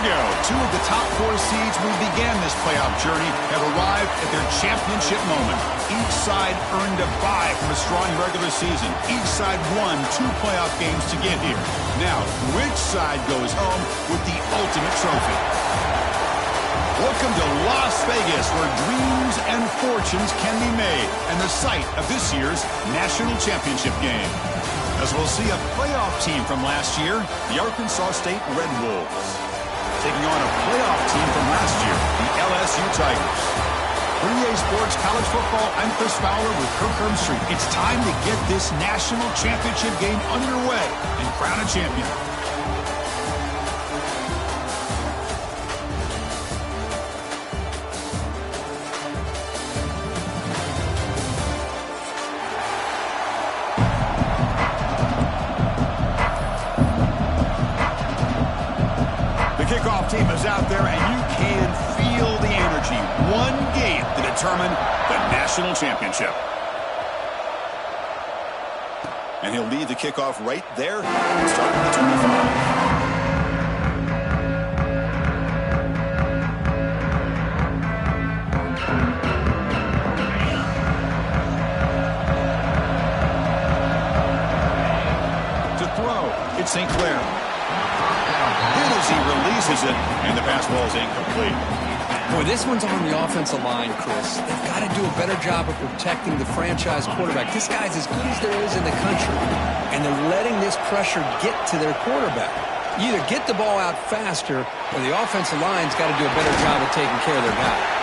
we go. Two of the top 4 seeds who began this playoff journey have arrived at their championship moment. Each side earned a bye from a strong regular season. Each side won 2 playoff games to get here. Now, which side goes home with the ultimate trophy? Welcome to Las Vegas, where dreams and fortunes can be made, and the site of this year's national championship game. As we'll see a playoff team from last year, the Arkansas State Red Wolves, taking on a playoff team from last year, the LSU Tigers. For EA Sports College Football, I'm Chris Fowler with Kirk Herbstreit. It's time to get this national championship game underway and crown a champion. Kickoff team is out there, and you can feel the energy. One game to determine the national championship. And he'll lead the kickoff right there, starting at the 25. To throw, it's St. Clair. As he releases it, and the pass ball is incomplete. Boy, this one's on the offensive line, Chris. They've got to do a better job of protecting the franchise quarterback. This guy's as good as there is in the country, and they're letting this pressure get to their quarterback. You either get the ball out faster, or the offensive line's got to do a better job of taking care of their guy.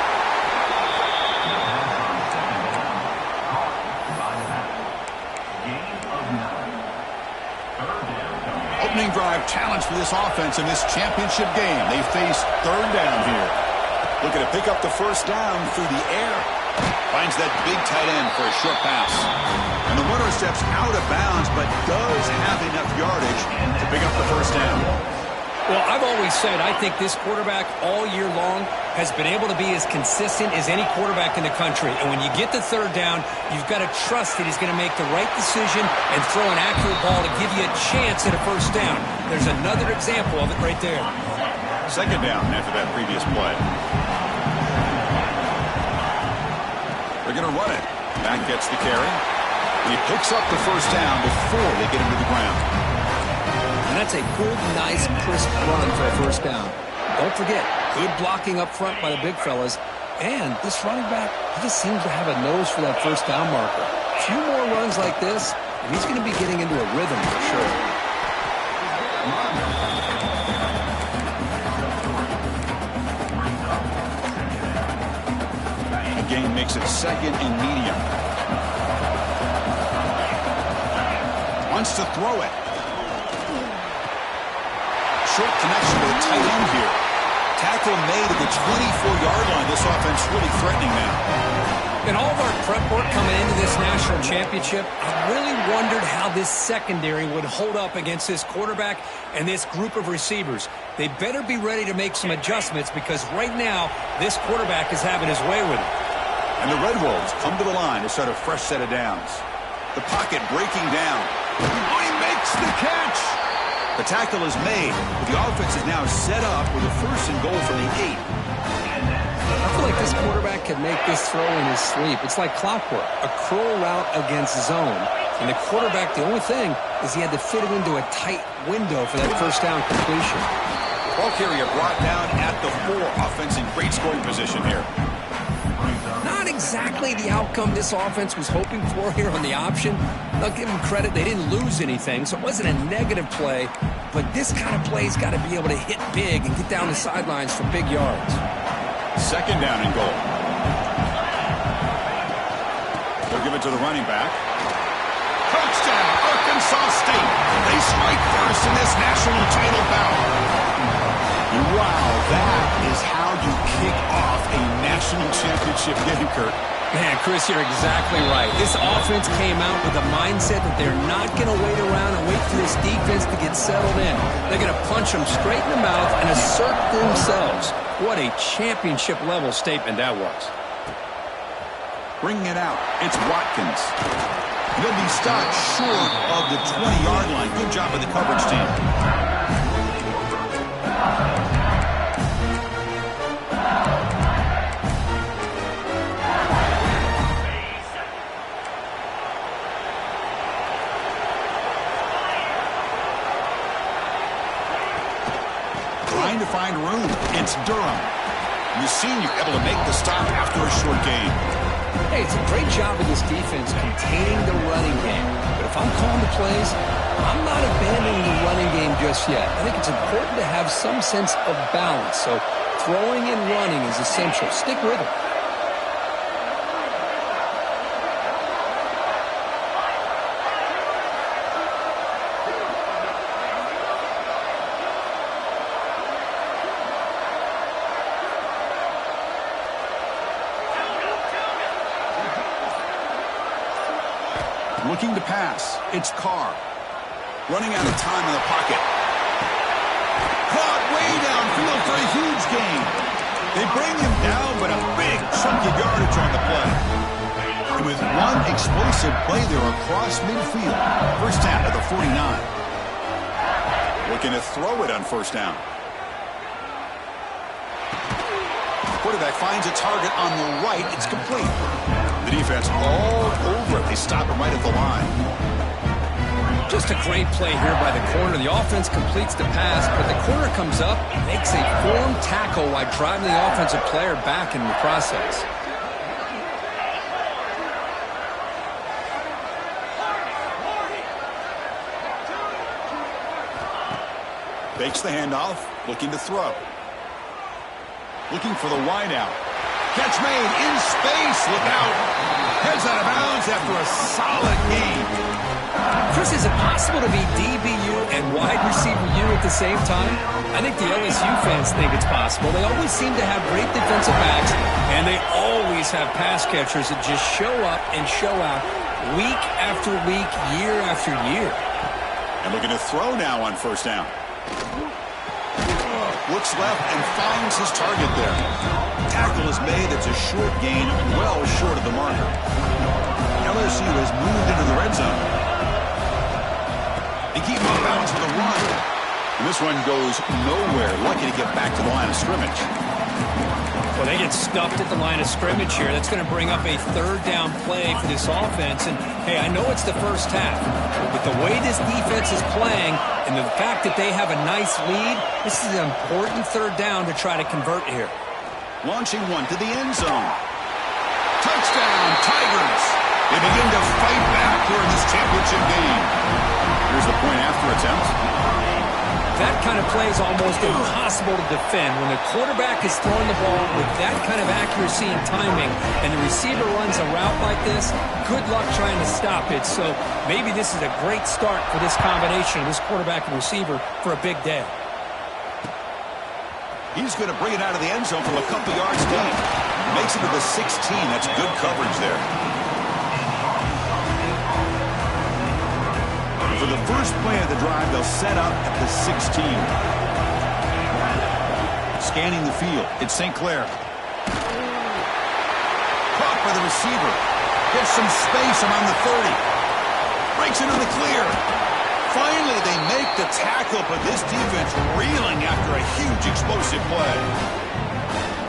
Opening drive challenge for this offense in this championship game. They face 3rd down here. Looking to pick up the 1st down through the air. Finds that big tight end for a short pass. And the runner steps out of bounds, but does have enough yardage to pick up the 1st down. Well, I've always said I think this quarterback all year long has been able to be as consistent as any quarterback in the country. And when you get the 3rd down, you've got to trust that he's going to make the right decision and throw an accurate ball to give you a chance at a 1st down. There's another example of it right there. 2nd down after that previous play. They're going to run it. Back gets the carry. And he picks up the 1st down before they get him to the ground. And that's a good, nice, crisp run for a 1st down. Don't forget, good blocking up front by the big fellas. And this running back, he just seems to have a nose for that 1st down marker. A few more runs like this, and he's going to be getting into a rhythm for sure. Again, makes it 2nd and medium. Wants to throw it. Short connection to the tight end here. Tackle made at the 24-yard line. This offense really threatening now. In all of our prep work coming into this national championship, I really wondered how this secondary would hold up against this quarterback and this group of receivers. They better be ready to make some adjustments because right now, this quarterback is having his way with it. And the Red Wolves come to the line to start a fresh set of downs. The pocket breaking down. Oh, he makes the catch! The tackle is made, but the offense is now set up with a 1st and goal from the 8. I feel like this quarterback can make this throw in his sleep. It's like clockwork, a curl route against zone. And the quarterback, the only thing is he had to fit it into a tight window for that 1st down completion. Ball carrier brought down at the 4. Offense in great scoring position here. Not exactly the outcome this offense was hoping for here on the option. I'll give them credit. They didn't lose anything, so it wasn't a negative play. But this kind of play's got to be able to hit big and get down the sidelines for big yards. 2nd down and goal. They'll give it to the running back. Touchdown, Arkansas State. They strike first in this national title bout. Wow, that is how you kick off a national championship game, Kurt. Man, Chris, you're exactly right. This offense came out with a mindset that they're not going to wait around and wait for this defense to get settled in. They're going to punch them straight in the mouth and assert themselves. What a championship-level statement that was. Bringing it out, it's Watkins. He'll be stopped short of the 20-yard line. Good job of the coverage team. trying to find room. It's Durham. The senior able to make the stop after a short gain. Hey, it's a great job of this defense containing the running game. But if I'm calling the plays, I'm not abandoning the running game just yet. I think it's important to have some sense of balance. So throwing and running is essential. Stick with it. Looking to pass. It's Carr. Running out of time in the pocket. Caught way downfield for a huge gain. They bring him down, but a big chunk of yardage on the play. And with one explosive play, they're across midfield. First down at the 49. Looking to throw it on first down. Quarterback finds a target on the right. It's complete. The defense all over it. They stop him right at the line. Just a great play here by the corner. The offense completes the pass, but the corner comes up and makes a form tackle while driving the offensive player back in the process. Fakes the handoff, looking to throw. Looking for the wideout. Catch made in space. Look out. Heads out of bounds after a solid gain. Chris, is it possible to be DBU and wide receiver U at the same time? I think the LSU fans think it's possible. They always seem to have great defensive backs, and they always have pass catchers that just show up and show out week after week, year after year. And looking to throw now on first down. Looks left and finds his target there. Tackle is made. It's a short gain, well short of the marker. LSU has moved into the red zone. They keep him off balance with a run. And this one goes nowhere. Lucky to get back to the line of scrimmage. Well, they get stuffed at the line of scrimmage here. That's going to bring up a third down play for this offense. And, hey, I know it's the first half, but the way this defense is playing and the fact that they have a nice lead, this is an important third down to try to convert here. Launching one to the end zone. Touchdown, Tigers. They begin to fight back here in this championship game. Here's the point after attempt. That kind of play is almost impossible to defend. When the quarterback is throwing the ball with that kind of accuracy and timing, and the receiver runs a route like this, good luck trying to stop it. So maybe this is a great start for this combination of this quarterback and receiver for a big day. He's going to bring it out of the end zone from a couple yards gain. Makes it to the 16. That's good coverage there. For the first play of the drive, they'll set up at the 16. Scanning the field. It's St. Clair. Caught by the receiver. Gets some space around the 30. Breaks into the clear. Finally, they make the tackle, but this defense reeling after a huge explosive play.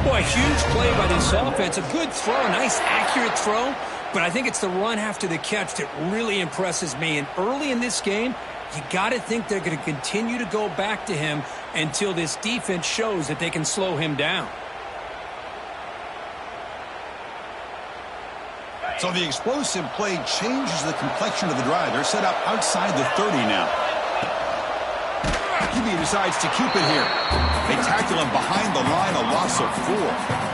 Boy, a huge play by this offense. A good throw, a nice accurate throw. But I think it's the run after the catch that really impresses me. And early in this game, you got to think they're going to continue to go back to him until this defense shows that they can slow him down. So the explosive play changes the complexion of the drive. They're set up outside the 30 now. QB decides to keep it here. They tackle him behind the line, a loss of 4.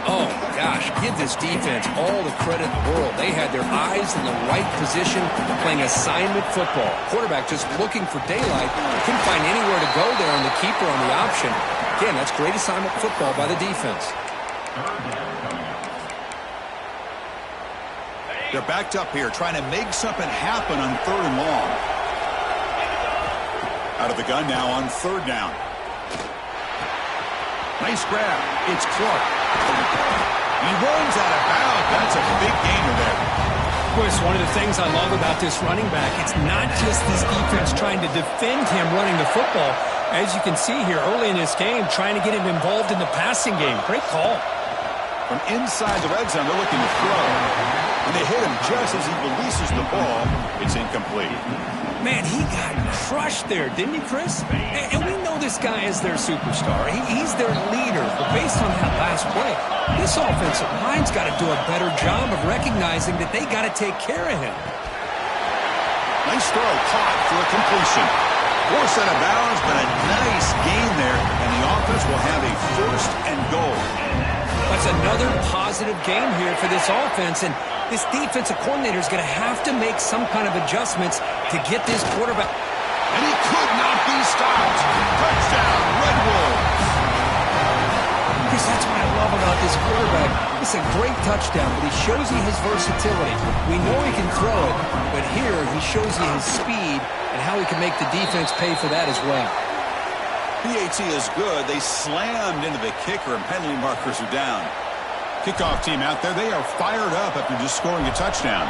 Oh, gosh, give this defense all the credit in the world. They had their eyes in the right position playing assignment football. Quarterback just looking for daylight. Couldn't find anywhere to go there on the keeper on the option. Again, that's great assignment football by the defense. They're backed up here trying to make something happen on 3rd and long. Out of the gun now on 3rd down. Nice grab. It's Clark. He runs out of bounds. That's a big gainer there. Of course, one of the things I love about this running back, it's not just this defense trying to defend him running the football. As you can see here early in this game, trying to get him involved in the passing game. Great call. From inside the red zone, they're looking to throw. When they hit him just as he releases the ball, it's incomplete. Man, he got crushed there, didn't he, Chris? And we know this guy is their superstar. He's their leader. But based on that last play, this offensive line's got to do a better job of recognizing that they got to take care of him. Nice throw, caught for a completion. Forced out of bounds, but a nice gain there, and the offense will have a first and goal. That's another positive game here for this offense, and this defensive coordinator is going to have to make some kind of adjustments to get this quarterback. And he could not be stopped. Touchdown, Red Wolves. Chris, that's what I love about this quarterback. It's a great touchdown, but he shows you his versatility. We know he can throw it, but here he shows you his speed and how he can make the defense pay for that as well. PAT is good. They slammed into the kicker, and penalty markers are down. Kickoff team out there, they are fired up after just scoring a touchdown.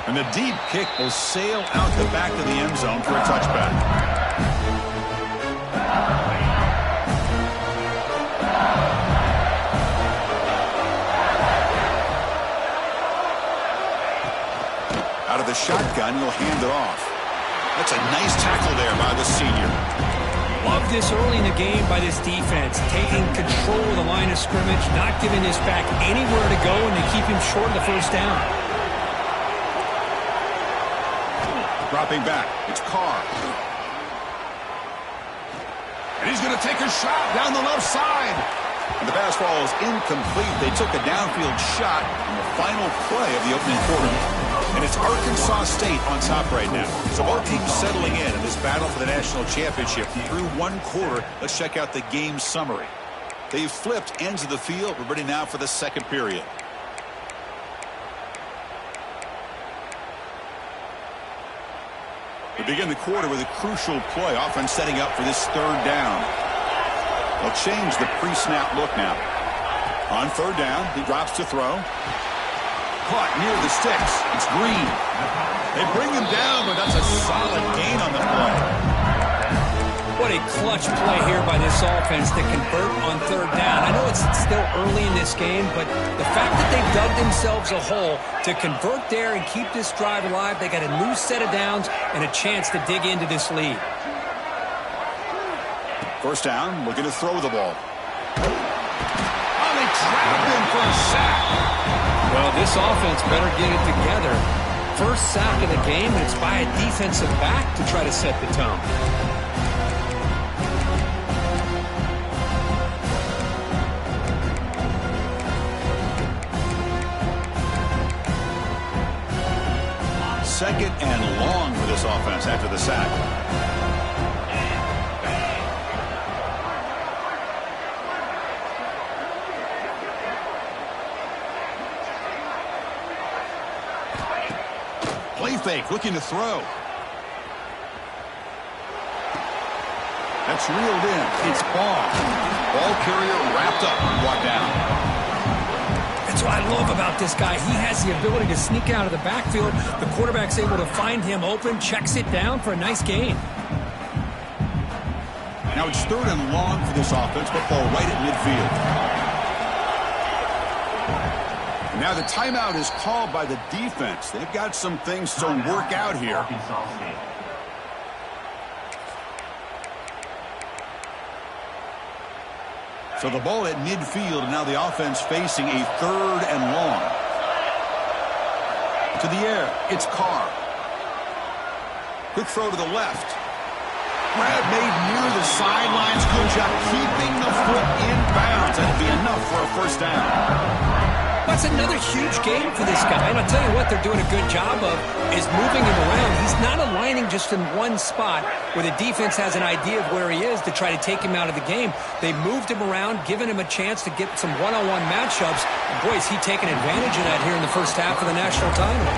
And the deep kick will sail out the back of the end zone for a touchback. Out of the shotgun, he'll hand it off. That's a nice tackle there by the senior. Love this early in the game by this defense, taking control of the line of scrimmage, not giving this back anywhere to go, and they keep him short of the first down. Dropping back, it's Carr. And he's going to take a shot down the left side. And the pass ball is incomplete. They took a downfield shot in the final play of the opening quarter. And it's Arkansas State on top right now. So both teams settling in this battle for the national championship through one quarter. Let's check out the game summary. They've flipped ends of the field. We're ready now for the second period. We begin the quarter with a crucial play, offense setting up for this third down. They'll change the pre-snap look now. On third down, he drops to throw. Caught near the sticks. It's Green. They bring him down, but that's a solid gain on the play. What a clutch play here by this offense to convert on third down. I know it's still early in this game, but the fact that they've dug themselves a hole to convert there and keep this drive alive, they got a new set of downs and a chance to dig into this lead. First down, looking to throw the ball. Oh, they trap him for a sack. Well, this offense better get it together. First sack of the game, and it's by a defensive back to try to set the tone. Second and long for this offense after the sack. Play fake, looking to throw. That's reeled in. It's Ball. Ball carrier wrapped up and brought down. That's what I love about this guy. He has the ability to sneak out of the backfield. The quarterback's able to find him open, checks it down for a nice gain. Now it's third and long for this offense. Football right at midfield. Now the timeout is called by the defense. They've got some things to work out here. So the ball at midfield, and now the offense facing a third and long. To the air, it's Carr. Quick throw to the left. Grab made near the sidelines. Good job keeping the foot in bounds. That'll be enough for a first down. That's another huge game for this guy. And I'll tell you what they're doing a good job of is moving him around. He's not aligning just in one spot where the defense has an idea of where he is to try to take him out of the game. They moved him around, giving him a chance to get some one-on-one matchups. Boy, is he taking advantage of that here in the first half of the national title.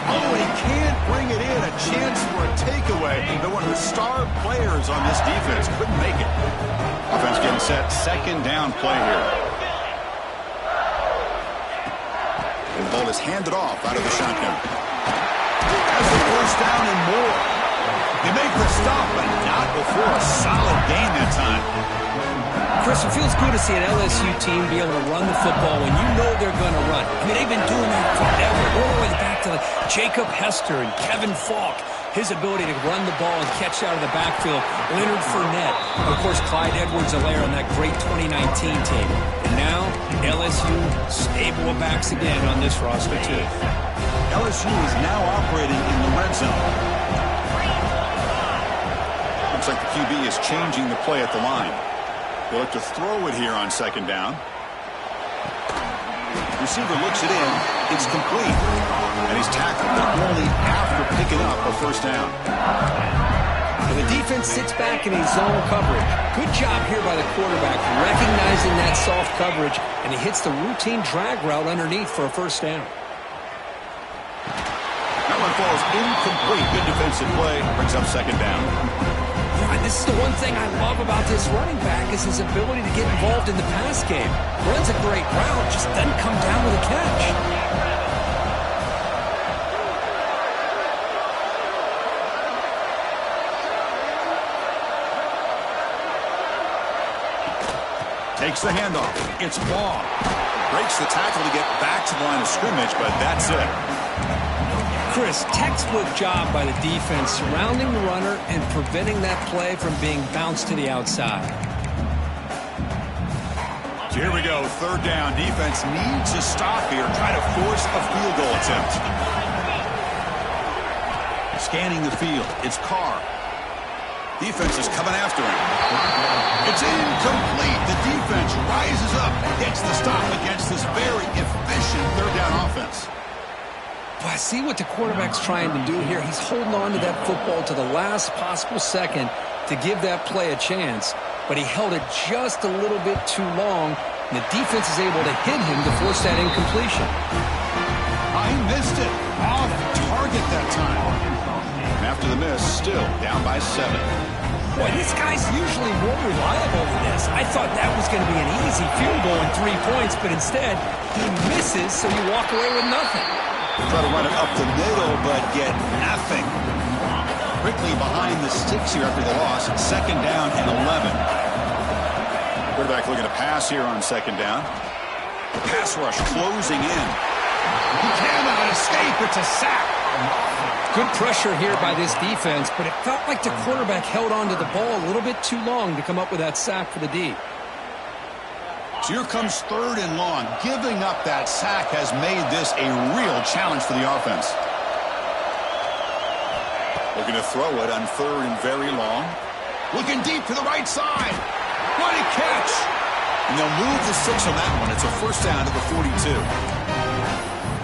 Oh, he can't bring it in. A chance for a takeaway. But one of the star players on this defense couldn't make it. Offense getting set. Second down play here. And the ball is handed off out of the shotgun. That's the first down and more. They make the stop, but not before a solid game that time. Chris, it feels good to see an LSU team be able to run the football when you know they're going to run. I mean, they've been doing that forever, all the way back to talent. Jacob Hester and Kevin Falk. His ability to run the ball and catch out of the backfield. Leonard Fournette. Of course, Clyde Edwards-Helaire on that great 2019 team. And now, LSU stable of backs again on this roster, too. LSU is now operating in the red zone. Looks like the QB is changing the play at the line. They'll look to throw it here on second down. Receiver looks it in. It's complete. And he's tackled, but only after picking up a first down. And the defense sits back in his zone coverage. Good job here by the quarterback, recognizing that soft coverage, and he hits the routine drag route underneath for a first down. That one falls incomplete. Good defensive play. Brings up second down. And this is the one thing I love about this running back is his ability to get involved in the pass game. Runs a great route, just doesn't come down with a catch. Takes the handoff. It's Baugh. Breaks the tackle to get back to the line of scrimmage, but that's it. Chris, textbook job by the defense surrounding the runner and preventing that play from being bounced to the outside. So here we go, third down. Defense needs to stop here, try to force a field goal attempt. Scanning the field, it's Carr. Defense is coming after him. It's incomplete. The defense rises up and gets the stop against this very efficient third down offense. Well, I see what the quarterback's trying to do here. He's holding on to that football to the last possible second to give that play a chance. But he held it just a little bit too long, and the defense is able to hit him to force that incompletion. I missed it. Off target that time. And after the miss, still down by 7. Boy, this guy's usually more reliable than this. I thought that was going to be an easy field goal in 3 points, but instead, he misses, so you walk away with nothing. Try to run it up the middle, but get nothing. Quickly behind the sticks here after the loss. Second down and 11. Quarterback looking to pass here on second down. The pass rush closing in. He cannot escape. It's a sack. Good pressure here by this defense, but it felt like the quarterback held on to the ball a little bit too long to come up with that sack for the D. So here comes third and long. Giving up that sack has made this a real challenge for the offense. Looking to throw it on third and very long. Looking deep to the right side. What a catch! And they'll move the 6 on that one. It's a first down to the 42.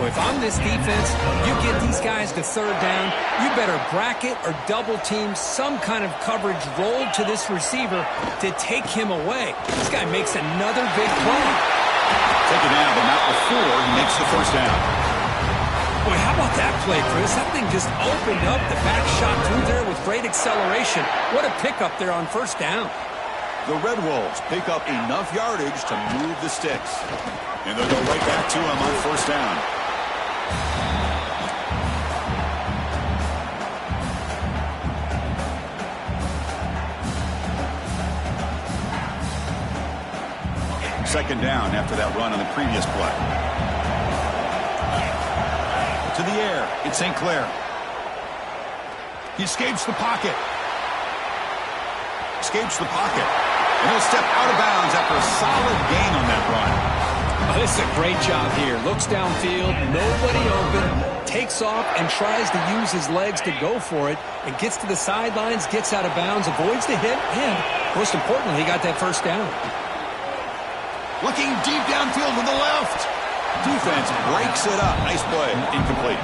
Well, if I'm this defense, you get these guys to third down, you better bracket or double team some kind of coverage rolled to this receiver to take him away. This guy makes another big play. Take it down, but not before he makes the first down. Boy, how about that play, Chris? That thing just opened up. The back shot through there with great acceleration. What a pickup there on first down. The Red Wolves pick up enough yardage to move the sticks. And they'll go right back to him on first down. Second down after that run on the previous play. To the air, it's St. Clair. He escapes the pocket. Escapes the pocket. And he'll step out of bounds after a solid gain on that run. Oh, this is a great job here. Looks downfield, nobody open, takes off and tries to use his legs to go for it. And gets to the sidelines, gets out of bounds, avoids the hit, and most importantly, he got that first down. Looking deep downfield to the left. Defense breaks it up. Nice play. Incomplete.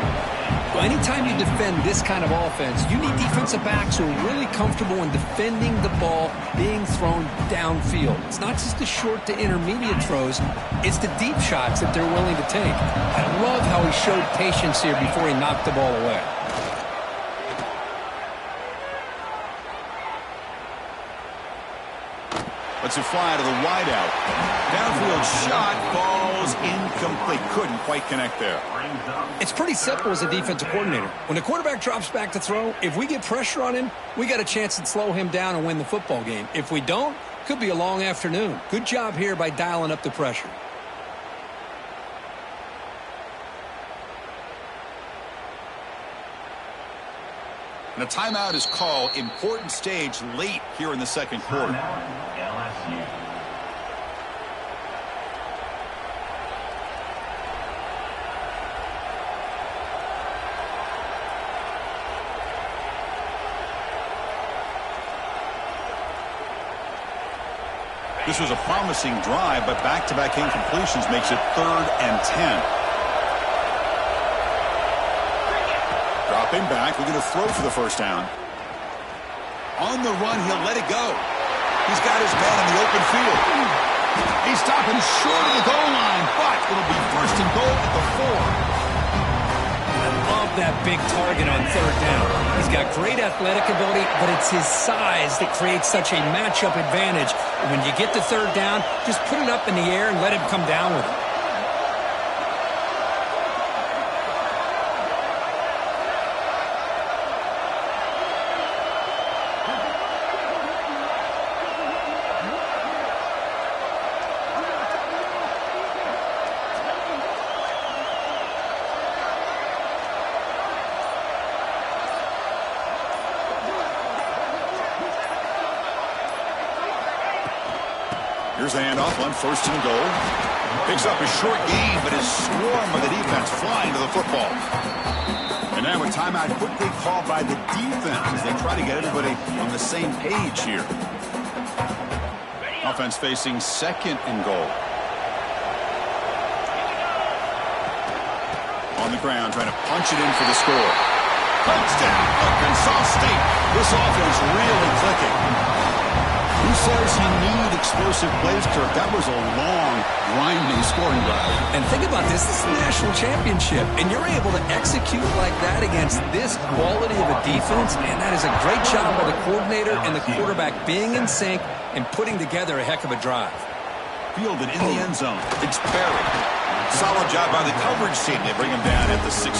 Well, anytime you defend this kind of offense, you need defensive backs who are really comfortable in defending the ball being thrown downfield. It's not just the short to intermediate throws. It's the deep shots that they're willing to take. I love how he showed patience here before he knocked the ball away. Lets it fly to the wideout. Downfield shot falls incomplete. Couldn't quite connect there. It's pretty simple as a defensive coordinator. When the quarterback drops back to throw, if we get pressure on him, we got a chance to slow him down and win the football game. If we don't, could be a long afternoon. Good job here by dialing up the pressure. And a timeout is called. Important stage late here in the second quarter. LSU. This was a promising drive, but back-to-back incompletions makes it 3rd and 10. Dropping back, we're going to throw for the first down. On the run, he'll let it go. He's got his man in the open field. He's stopping short of the goal line, but it'll be 1st and goal at the 4. I love that big target on 3rd down. He's got great athletic ability, but it's his size that creates such a matchup advantage. And when you get to 3rd down, just put it up in the air and let him come down with it. Here's the handoff on 1st and goal. Picks up a short gain, but is swarmed by the defense flying to the football. And now a timeout quickly called by the defense as they try to get everybody on the same page here. Offense facing 2nd and goal. On the ground, trying to punch it in for the score. Touchdown, Arkansas State. This offense really clicking. Who says you need explosive plays, Kirk? That was a long, grinding scoring drive. And think about this. This is the national championship, and you're able to execute like that against this quality of a defense. Man, that is a great job by the coordinator and the quarterback being in sync and putting together a heck of a drive. Fielded in the end zone. It's Barry. Solid job by the coverage team. They bring him down at the 16.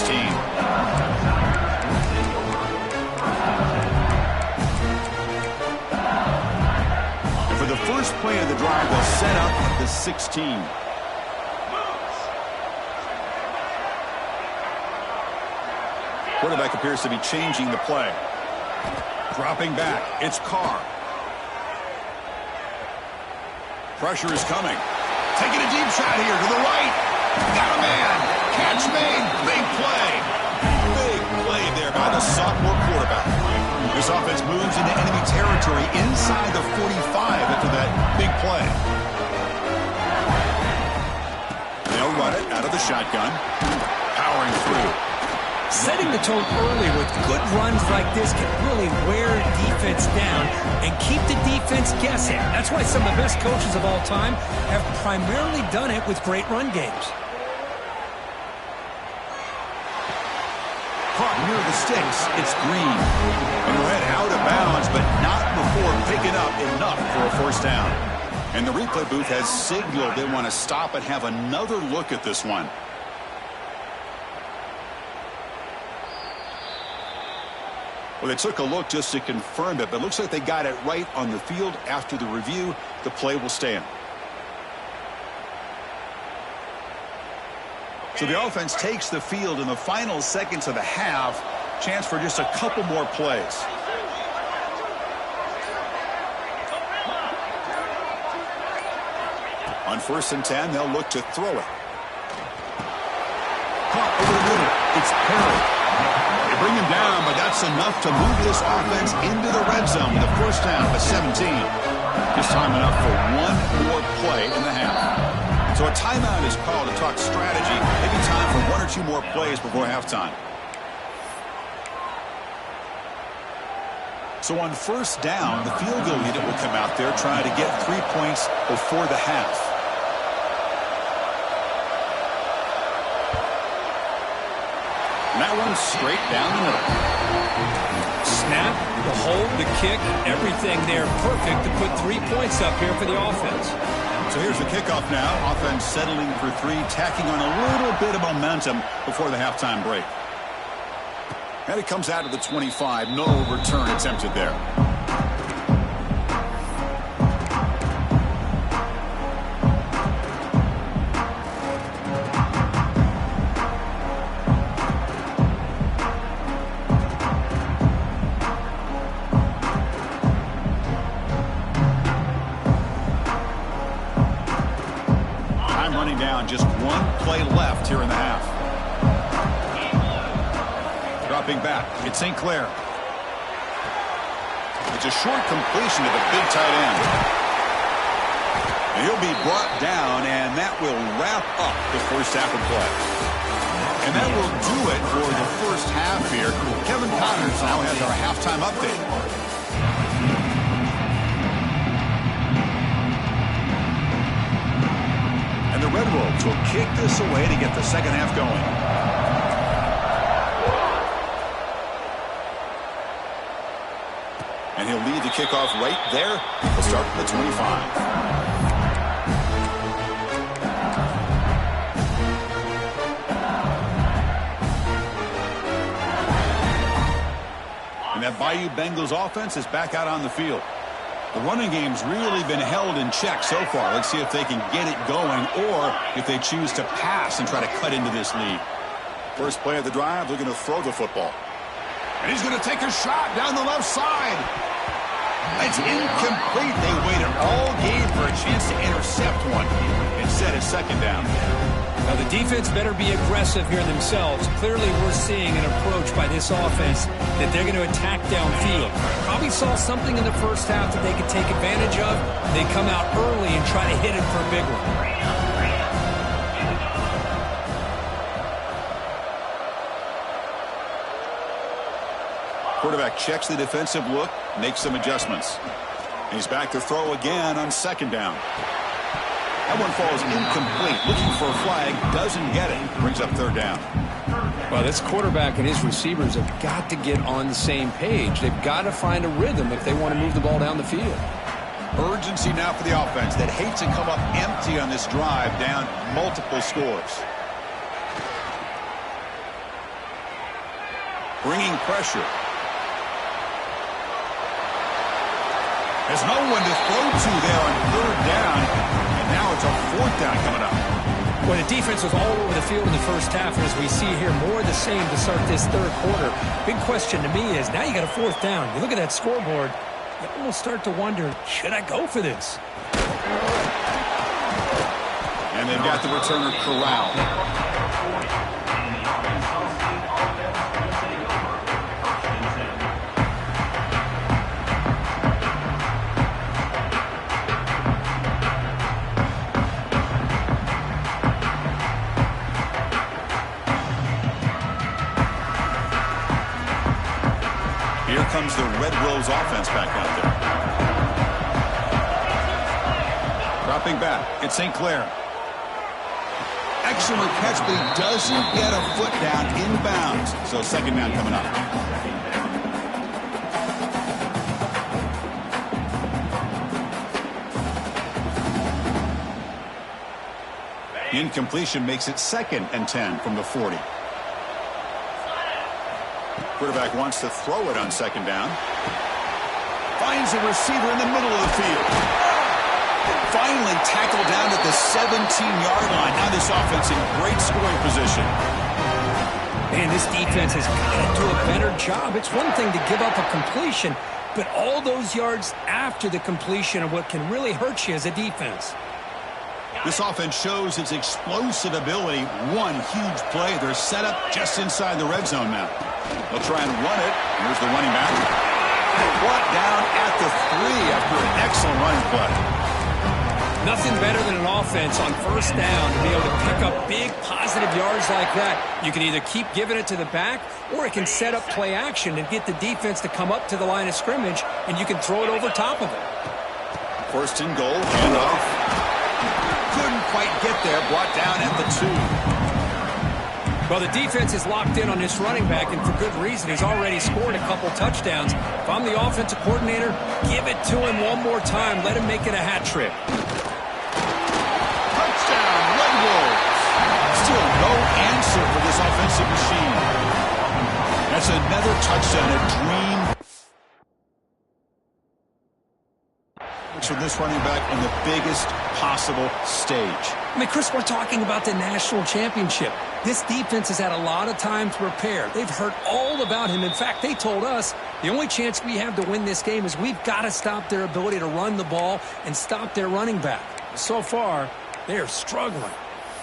The first play of the drive will set up at the 16. Quarterback appears to be changing the play. Dropping back, it's Carr. Pressure is coming. Taking a deep shot here to the right. Got a man. Catch made. Big play. Big play there by the sophomore quarterback. This offense moves into enemy territory inside the 45 after that big play. They'll run it out of the shotgun. Powering through. Setting the tone early with good runs like this can really wear defense down and keep the defense guessing. That's why some of the best coaches of all time have primarily done it with great run games. Caught near the sticks. It's Green. And ran out of bounds, but not before picking up enough for a 1st down. And the replay booth has signaled they want to stop and have another look at this one. Well, they took a look just to confirm it, but it looks like they got it right on the field. After the review, the play will stand. So the offense takes the field in the final seconds of the half. Chance for just a couple more plays. On 1st and 10, they'll look to throw it. Caught over the middle. It's Perry. They bring him down, but that's enough to move this offense into the red zone with a 1st down at 17. Just time enough for one more play in the half. So a timeout is called to talk strategy. Maybe time for 1 or 2 more plays before halftime. So on 1st down, the field goal unit will come out there trying to get 3 points before the half. And that one's straight down the middle. Snap, the hold, the kick, everything there perfect to put 3 points up here for the offense. So here's the kickoff now. Offense settling for 3, tacking on a little bit of momentum before the halftime break. And it comes out of the 25. No return attempted there. 1 play left here in the half. Dropping back, it's St. Clair. It's a short completion to the big tight end. And he'll be brought down, and that will wrap up the first half of play. And that will do it for the first half here. Kevin Connors now has our halftime update. And the Red Wolves will kick this away to get the second half going. And he'll lead the kickoff right there. He'll start at the 25. And that Bayou Bengals offense is back out on the field. The running game's really been held in check so far. Let's see if they can get it going or if they choose to pass and try to cut into this lead. First play of the drive, they're going to throw the football. And he's going to take a shot down the left side. It's incomplete. They waited all game for a chance to intercept one. Instead, it's second down. Now, the defense better be aggressive here themselves. Clearly, we're seeing an approach by this offense that they're going to attack downfield. Probably saw something in the first half that they could take advantage of. They come out early and try to hit it for a big one. Quarterback checks the defensive look, makes some adjustments. He's back to throw again on second down. That one falls incomplete. Looking for a flag, doesn't get it. Brings up third down. Well, this quarterback and his receivers have got to get on the same page. They've got to find a rhythm if they want to move the ball down the field. Urgency now for the offense that hates to come up empty on this drive, down multiple scores. Bringing pressure. There's no one to throw to there on third down, and now it's a fourth down coming up. Well, the defense was all over the field in the first half, and as we see here, more of the same to start this third quarter. Big question to me is, now you got a fourth down. You look at that scoreboard, you almost start to wonder, should I go for this? And they've got the returner corralled. Comes the Red Wolves offense back out there. Dropping back, it's St. Clair. Excellent catch, but he doesn't get a foot down inbounds. So second down coming up. The incompletion makes it 2nd and 10 from the 40. Quarterback wants to throw it on second down. Finds a receiver in the middle of the field. Finally tackled down at the 17-yard line. Now this offense in great scoring position. Man, this defense has got to do a better job. It's one thing to give up a completion, but all those yards after the completion are what can really hurt you as a defense. This offense shows its explosive ability. One huge play. They're set up just inside the red zone now. They'll try and run it. Here's the running back. Brought down at the 3 after an excellent running play. Nothing better than an offense on first down to be able to pick up big positive yards like that. You can either keep giving it to the back, or it can set up play action and get the defense to come up to the line of scrimmage, and you can throw it over top of it. First and goal, handoff. Couldn't quite get there, brought down at the 2. Well, the defense is locked in on this running back, and for good reason. He's already scored a couple touchdowns. If I'm the offensive coordinator, give it to him one more time. Let him make it a hat trick. Touchdown, Red Wolves. Still no answer for this offensive machine. That's another touchdown, a dream. For this running back on the biggest possible stage. I mean, Chris, we're talking about the national championship. This defense has had a lot of time to prepare. They've heard all about him. In fact, they told us the only chance we have to win this game is we've got to stop their ability to run the ball and stop their running back. So far, they are struggling.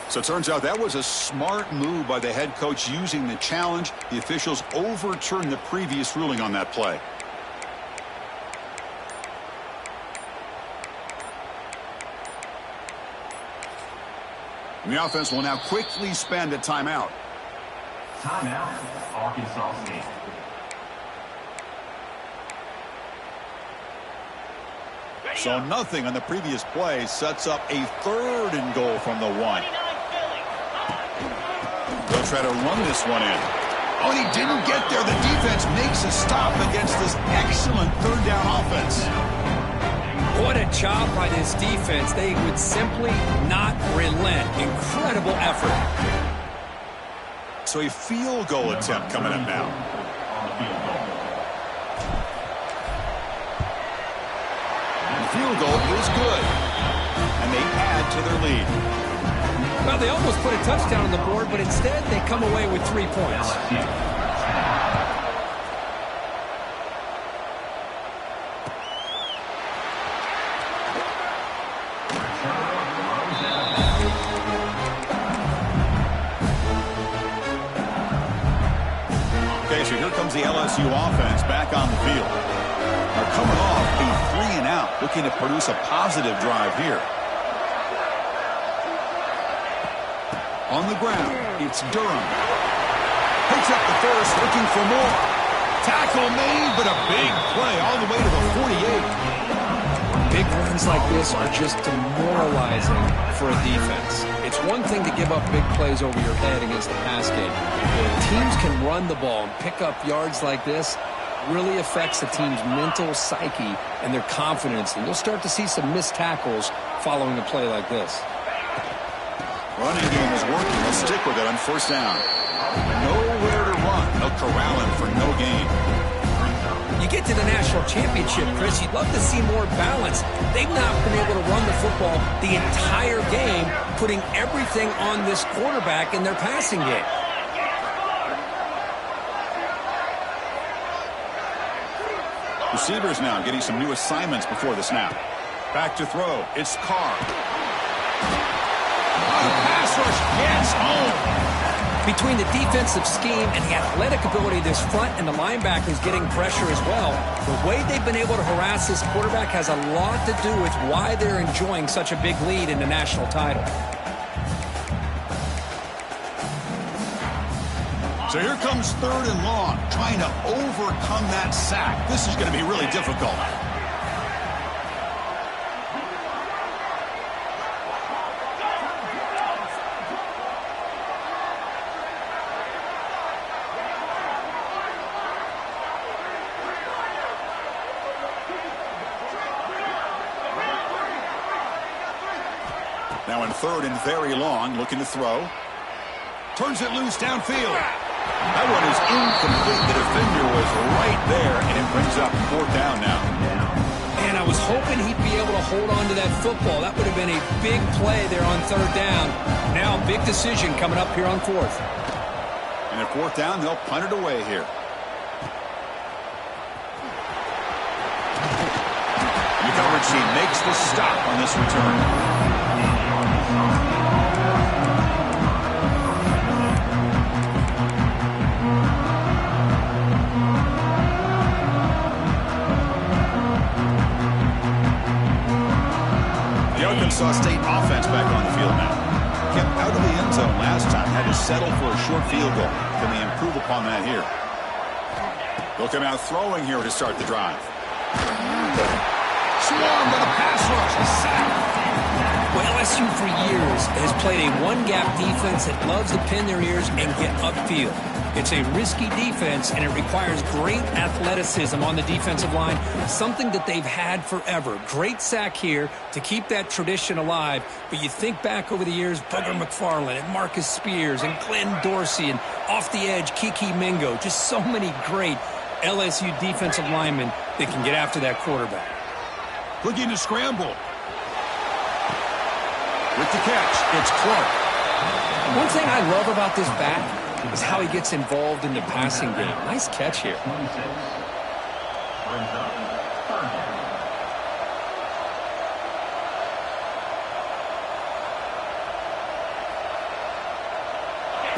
So it turns out that was a smart move by the head coach using the challenge. The officials overturned the previous ruling on that play. And the offense will now quickly spend a timeout. Timeout, Arkansas State. So nothing on the previous play sets up a 3rd and goal from the 1. They'll try to run this one in. Oh, and he didn't get there. The defense makes a stop against this excellent 3rd down offense. What a job by this defense. They would simply not relent. Incredible effort. So a field goal attempt coming up now. The field goal is good. And they add to their lead. Well, they almost put a touchdown on the board, but instead they come away with 3 points. Okay, so here comes the LSU offense back on the field. They're coming off a 3-and-out, looking to produce a positive drive here. On the ground, it's Durham. Picks up the first, looking for more. Tackle made, but a big play all the way to the 48. Big runs like this are just demoralizing for a defense. It's one thing to give up big plays over your head against the pass game. When teams can run the ball and pick up yards like this, really affects the team's mental psyche and their confidence. And you'll start to see some missed tackles following a play like this. Running game is working. They'll stick with it on 1st down. Nowhere to run. They'll corral him for no gain. You get to the national championship, Chris, you'd love to see more balance. They've not been able to run the football the entire game, putting everything on this quarterback in their passing game. Receivers now getting some new assignments before the snap. Back to throw. It's Carr. The pass rush gets home. Between the defensive scheme and the athletic ability of this front and the linebackers getting pressure as well, the way they've been able to harass this quarterback has a lot to do with why they're enjoying such a big lead in the national title. So here comes 3rd and long, trying to overcome that sack. This is going to be really difficult. Now in 3rd and very long, looking to throw. Turns it loose downfield. That one is incomplete. The defender was right there, and it brings up 4th down now. And I was hoping he'd be able to hold on to that football. That would have been a big play there on 3rd down. Now a big decision coming up here on 4th. And at 4th down, they'll punt it away here. The coverage team makes the stop on this return. Arkansas State offense back on the field now. Kept out of the end zone last time. Had to settle for a short field goal. Can they improve upon that here? They'll come out throwing here to start the drive. Swarmed by the pass rush. A sack. Well, LSU for years has played a one-gap defense that loves to pin their ears and get upfield. It's a risky defense, and it requires great athleticism on the defensive line, something that they've had forever. Great sack here to keep that tradition alive, but you think back over the years, Booger McFarland and Marcus Spears and Glenn Dorsey and off the edge, Kiki Mingo, just so many great LSU defensive linemen that can get after that quarterback. Looking to scramble. With the catch, it's Clark. One thing I love about this back is how he gets involved in the passing game. Nice catch here.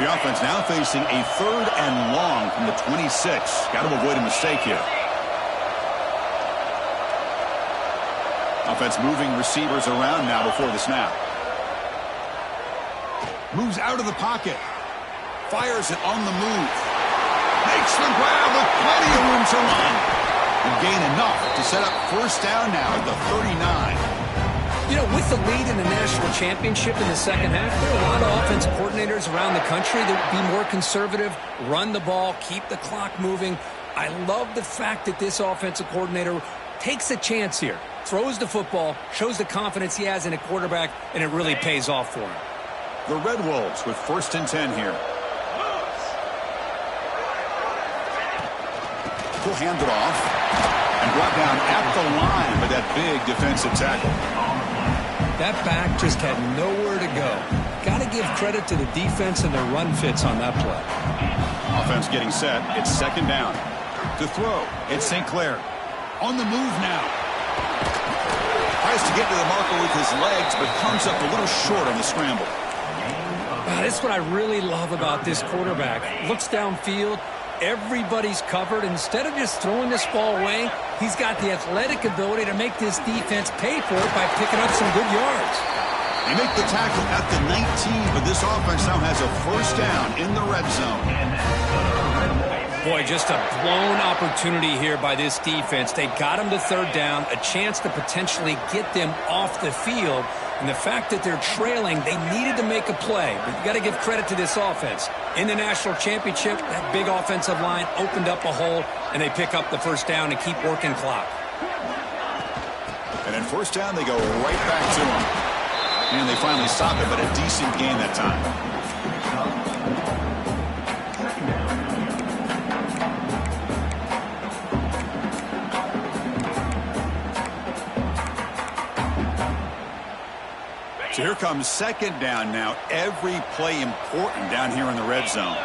The offense now facing a 3rd and long from the 26. Got to avoid a mistake here. Offense moving receivers around now before the snap. Moves out of the pocket. Fires it on the move. Makes the grab with plenty of room to run. And gain enough to set up first down now at the 39. You know, with the lead in the national championship in the second half, there are a lot of offensive coordinators around the country that would be more conservative, run the ball, keep the clock moving. I love the fact that this offensive coordinator takes a chance here, throws the football, shows the confidence he has in a quarterback, and it really pays off for him. The Red Wolves with 1st and 10 here. He'll hand it off and brought down at the line by that big defensive tackle. That back just had nowhere to go. Got to give credit to the defense and the run fits on that play. Offense getting set. It's 2nd down. To throw, it's St. Clair. On the move now. Tries to get to the marker with his legs, but comes up a little short on the scramble. That's what I really love about this quarterback. Looks downfield. Everybody's covered. Instead of just throwing this ball away, he's got the athletic ability to make this defense pay for it by picking up some good yards. They make the tackle at the 19, but this offense now has a first down in the red zone. Boy, just a blown opportunity here by this defense. They got him to 3rd down, a chance to potentially get them off the field. And the fact that they're trailing, they needed to make a play. But you got to give credit to this offense. In the national championship, that big offensive line opened up a hole, and they pick up the first down and keep working clock. And in first down, they go right back to him. And they finally stop it, but a decent gain that time. So here comes 2nd down now. Every play important down here in the red zone.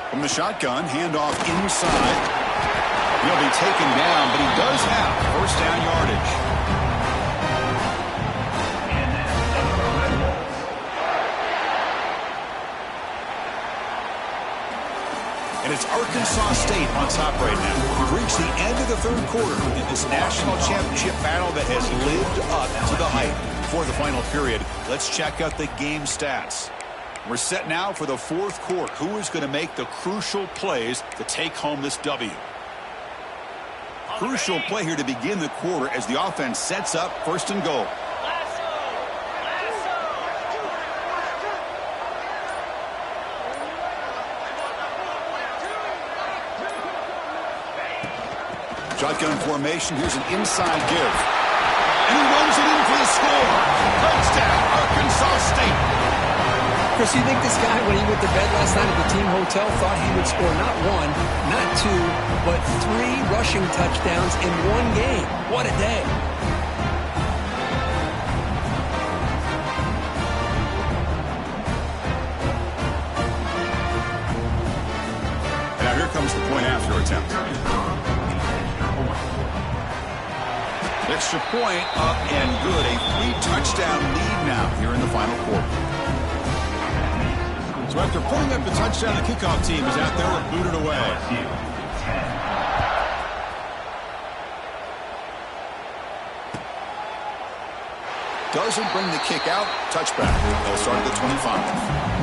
From the shotgun, handoff inside. He'll be taken down, but he does have first down yardage. And it's Arkansas State on top right now. We've reached the end of the 3rd quarter in this national championship battle that has lived up to the hype. Before the final period, let's check out the game stats. We're set now for the 4th quarter. Who is going to make the crucial plays to take home this W? Crucial play here to begin the quarter as the offense sets up 1st and goal. Shotgun formation. Here's an inside give. And he runs it in for the score. Touchdown, Arkansas State. Chris, you think this guy, when he went to bed last night at the team hotel, thought he would score not 1, not 2, but 3 rushing touchdowns in 1 game? What a day. And now here comes the point after attempt. Extra point up and good. A 3-touchdown lead now here in the final quarter. So after putting up the touchdown, the kickoff team is out there and booted away. Doesn't bring the kick out. Touchback. They'll start at the 25.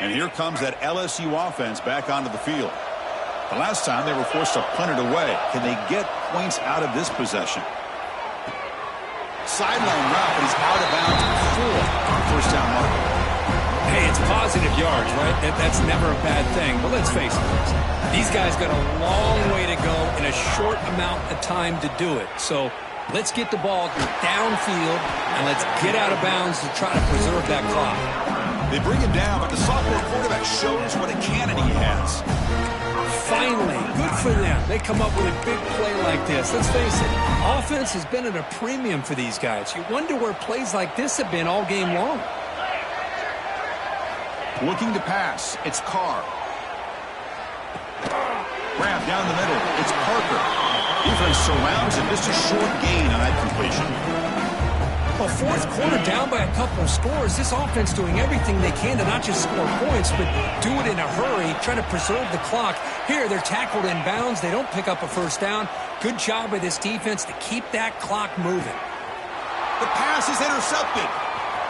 And here comes that LSU offense back onto the field. The last time they were forced to punt it away. Can they get points out of this possession? Sideline route, but he's out of bounds before our first down marker. Hey, it's positive yards, right? That's never a bad thing. But let's face it, these guys got a long way to go in a short amount of time to do it. So let's get the ball downfield, and let's get out of bounds to try to preserve that clock. They bring him down, but the sophomore quarterback shows what a cannon he has. Finally, good for them. They come up with a big play like this. Let's face it, offense has been at a premium for these guys. You wonder where plays like this have been all game long. Looking to pass. It's Carr. Grab down the middle. It's Parker. Defense surrounds him. Just a short gain on that completion. Well, fourth quarter down by a couple of scores. This offense doing everything they can to not just score points, but do it in a hurry, trying to preserve the clock. Here, they're tackled in bounds. They don't pick up a first down. Good job by this defense to keep that clock moving. The pass is intercepted.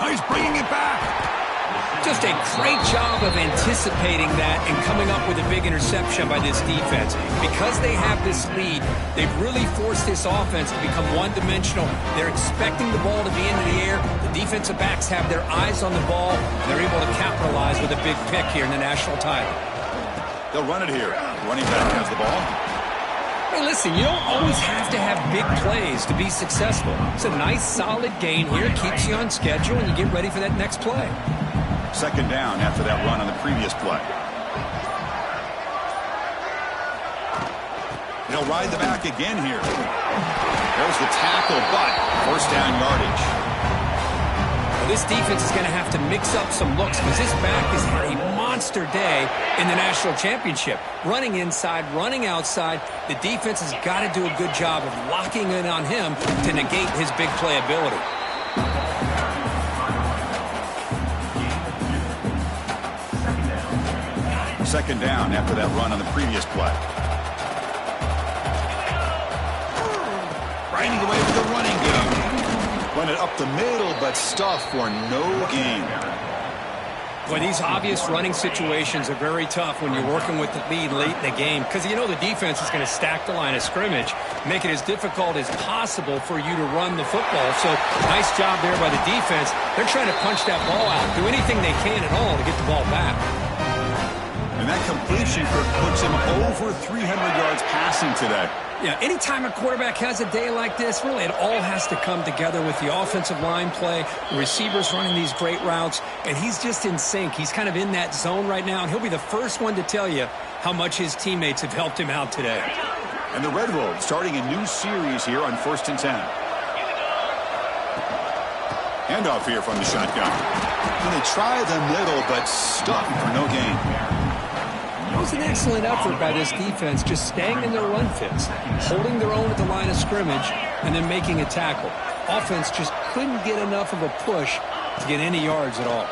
Oh, he's bringing it back. Just a great job of anticipating that and coming up with a big interception by this defense. Because they have this lead, they've really forced this offense to become one-dimensional. They're expecting the ball to be into the air. The defensive backs have their eyes on the ball, and they're able to capitalize with a big pick here in the national title. They'll run it here. Running back has the ball. Hey, listen, you don't always have to have big plays to be successful. It's a nice, solid gain here. Keeps you on schedule, and you get ready for that next play. Second down after that run on the previous play. They'll ride the back again here. There's the tackle, but first down yardage. Well, this defense is going to have to mix up some looks because this back has had a monster day in the national championship. Running inside, running outside. The defense has got to do a good job of locking in on him to negate his big play ability. Second down after that run on the previous play. Grinding away with the running game. Run it up the middle, but stuff for no gain. Well, these obvious running situations are very tough when you're working with the lead late in the game because you know the defense is going to stack the line of scrimmage, make it as difficult as possible for you to run the football. So nice job there by the defense. They're trying to punch that ball out, do anything they can at all to get the ball back. And that completion puts him over 300 yards passing today. Yeah, anytime a quarterback has a day like this, really it all has to come together with the offensive line play, the receivers running these great routes, and he's just in sync. He's kind of in that zone right now, and he'll be the first one to tell you how much his teammates have helped him out today. And the Red Wolves starting a new series here on 1st and 10. Handoff here from the shotgun. And they try the middle, but stuck for no gain. It was an excellent effort by this defense, just staying in their run fits, holding their own at the line of scrimmage, and then making a tackle. Offense just couldn't get enough of a push to get any yards at all.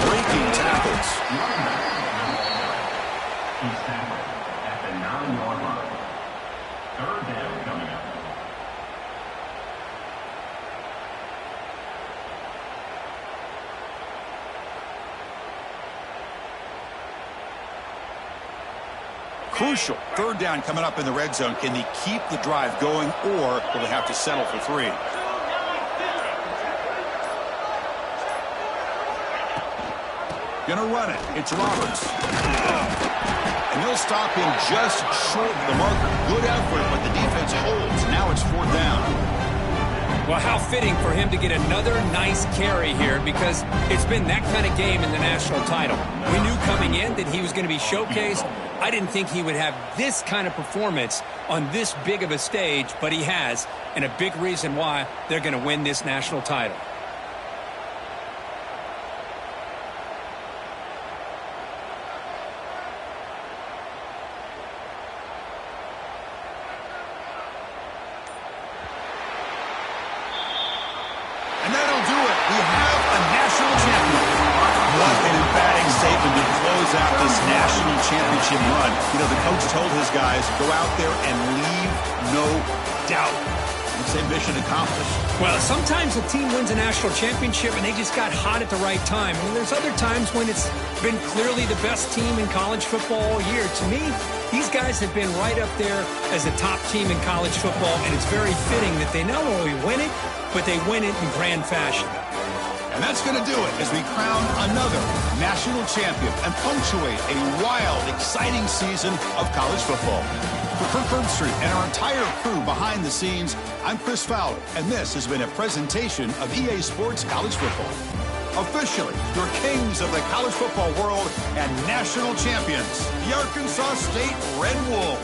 Breaking tackles. He's tackled at the 9-yard line. Third down coming up. Crucial. Third down coming up in the red zone. Can they keep the drive going, or will they have to settle for 3? Gonna run it. It's Roberts. And they'll stop him just short of the marker. Good effort, but the defense holds. Now it's 4th down. Well, how fitting for him to get another nice carry here because it's been that kind of game in the national title. We knew coming in that he was going to be showcased. I didn't think he would have this kind of performance on this big of a stage, but he has, and a big reason why they're going to win this national title. And that'll do it. We have a national champion. What an emphatic statement to close out this national championship run. You know, the coach told his guys, go out there and leave no doubt. I'd say mission accomplished. Well, sometimes a team wins a national championship and they just got hot at the right time. And there's other times when it's been clearly the best team in college football all year. To me, these guys have been right up there as a top team in college football, and it's very fitting that they not only win it, but they win it in grand fashion. And that's going to do it as we crown another national champion and punctuate a wild, exciting season of college football. For Kirk Herbstreit and our entire crew behind the scenes, I'm Chris Fowler, and this has been a presentation of EA Sports College Football. Officially, your kings of the college football world and national champions, the Arkansas State Red Wolves.